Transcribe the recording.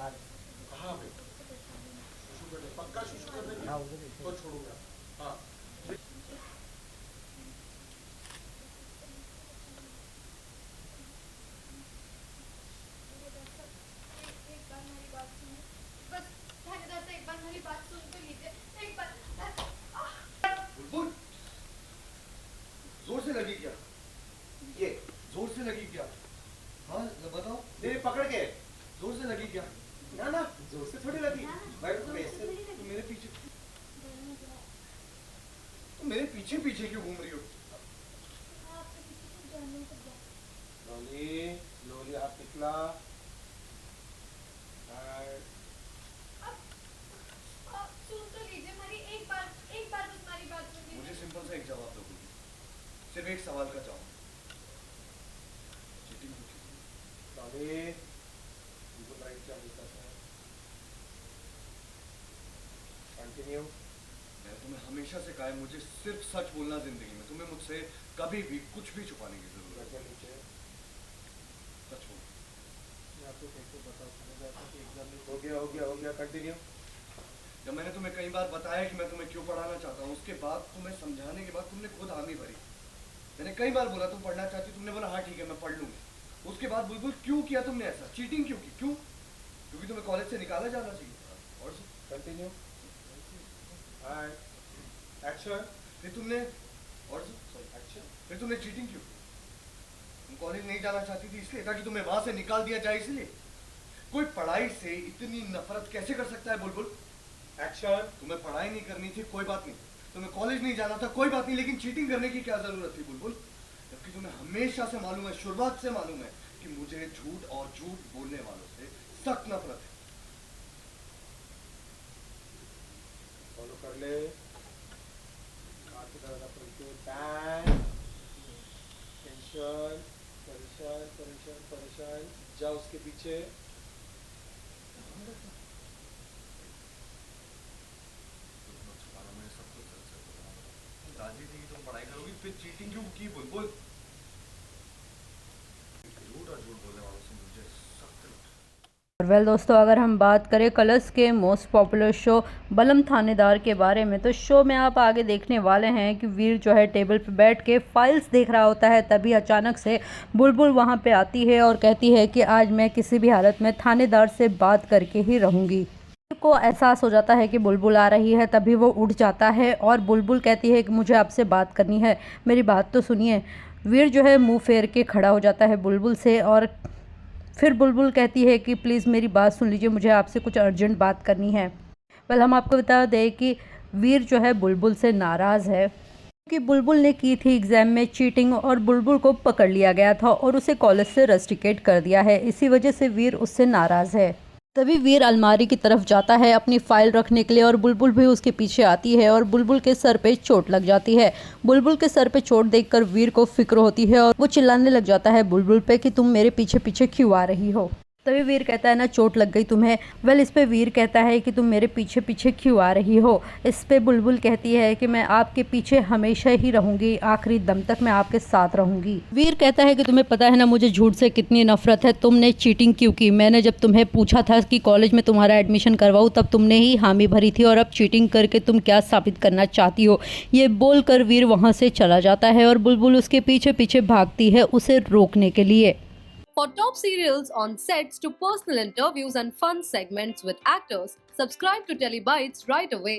हाँ भाई शुशु कर दे, पक्का शुशु कर देंगे तो छोड़ूंगा। हाँ एक बार मेरी बात सुनिए, बस थानेदार से एक बार मेरी बात सुन तो लीजिए, एक बार। बुलबुल, जोर से लगी क्या? ये जोर से लगी क्या? हाँ बताओ। नहीं पकड़ के जोर से लगी क्या? ना ना जोर से थोड़ी लगी भाई, तुम ऐसे तुम मेरे पीछे, तुम मेरे पीछे पीछे क्यों घूम रही हो? लोली लोली हाथ निकला। सुन तो लीजिए मेरी एक बार बस मेरी बात सुनिए। मुझे सिंपल सा एक जवाब दो, सिर्फ एक सवाल का जवाब। चीटिंग क्यों की? लोली बिल्कुल राइट क्या बोलता है? कंटिन्यू। मैं तुम्हें हमेशा से कहा है मुझे सिर्फ सच बोलना जिंदगी में, तुम्हें मुझसे कभी भी कुछ भी छुपाने की जरूरत नहीं। सच बोल। हो गया कंटिन्यू। जब मैंने तुम्हें कई बार बताया कि मैं तुम्हें क्यों पढ़ाना चाहता हूँ, उसके बाद तुम्हें समझाने के बाद तुमने खुद हामी भरी। मैंने कई बार बोला तुम पढ़ना चाहती, तुमने बोला हाँ ठीक है मैं पढ़ लूंगी। उसके बाद बुलबुल क्यों किया तुमने ऐसा? चीटिंग क्यों की? क्यों? क्योंकि तुम्हें कॉलेज से निकाला जाना चाहिए था। और कंटिन्यू। एक्शन। फिर तुमने और एक्शन। फिर तुमने चीटिंग क्यों की? तुम कॉलेज नहीं जाना चाहती थी इसलिए, ताकि तुम्हें वहां से निकाल दिया जाए इसलिए? कोई पढ़ाई से इतनी नफरत कैसे कर सकता है बुलबुल? एक्शन। तुम्हें पढ़ाई नहीं करनी थी कोई बात नहीं, तुम्हें कॉलेज नहीं जाना था कोई बात नहीं, लेकिन चीटिंग करने की क्या जरूरत थी बुलबुल? जबकि तुम्हें हमेशा से मालूम है, शुरुआत से मालूम है कि मुझे झूठ और झूठ बोलने वालों से सख्त नफरत है। फॉलो कर ले। टेंशन परेशान परेशान परेशान, जा उसके पीछे। राजी थी कि तुम पढ़ाई करोगी, फिर चीटिंग क्यों की बुलबुल? झूठ और झूठ बोलने वालों से मुझे सख्त। वेल दोस्तों, अगर हम बात करें कलर्स के मोस्ट पॉपुलर शो बलम थानेदार के बारे में, तो शो में आप आगे देखने वाले हैं कि वीर जो है टेबल पर बैठ के फाइल्स देख रहा होता है। तभी अचानक से बुलबुल वहां पे आती है और कहती है कि आज मैं किसी भी हालत में थानेदार से बात करके ही रहूंगी। को एहसास हो जाता है कि बुलबुल आ रही है, तभी वो उठ जाता है और बुलबुल कहती है कि मुझे आपसे बात करनी है, मेरी बात तो सुनिए। वीर जो है मुंह फेर के खड़ा हो जाता है बुलबुल से और फिर बुलबुल कहती है कि प्लीज़ मेरी बात सुन लीजिए, मुझे आपसे कुछ अर्जेंट बात करनी है। वेल हम आपको बता दें कि वीर जो है बुलबुल से नाराज़ है कि बुलबुल ने की थी एग्ज़ाम में चीटिंग और बुलबुल को पकड़ लिया गया था और उसे कॉलेज से रस्टिकेट कर दिया है। इसी वजह से वीर उससे नाराज़ है। तभी वीर अलमारी की तरफ जाता है अपनी फाइल रखने के लिए और बुलबुल भी उसके पीछे आती है और बुलबुल के सर पे चोट लग जाती है। बुलबुल के सर पे चोट देखकर वीर को फिक्र होती है और वो चिल्लाने लग जाता है बुलबुल पे कि तुम मेरे पीछे पीछे क्यों आ रही हो। तभी वीर कहता है ना चोट लग गई तुम्हें। वेल इस पे वीर कहता है कि तुम मेरे पीछे पीछे क्यों आ रही हो। इस पे बुलबुल कहती है कि मैं आपके पीछे हमेशा ही रहूंगी, आखिरी दम तक मैं आपके साथ रहूंगी। वीर कहता है कि तुम्हें पता है ना मुझे झूठ से कितनी नफरत है, तुमने चीटिंग क्यों की? मैंने जब तुम्हें पूछा था कि कॉलेज में तुम्हारा एडमिशन करवाऊँ, तब तुमने ही हामी भरी थी और अब चीटिंग करके तुम क्या साबित करना चाहती हो? ये बोलकर वीर वहाँ से चला जाता है और बुलबुल उसके पीछे पीछे भागती है उसे रोकने के लिए। For top serials on sets to personal interviews and fun segments with actors, subscribe to Telebytes right away.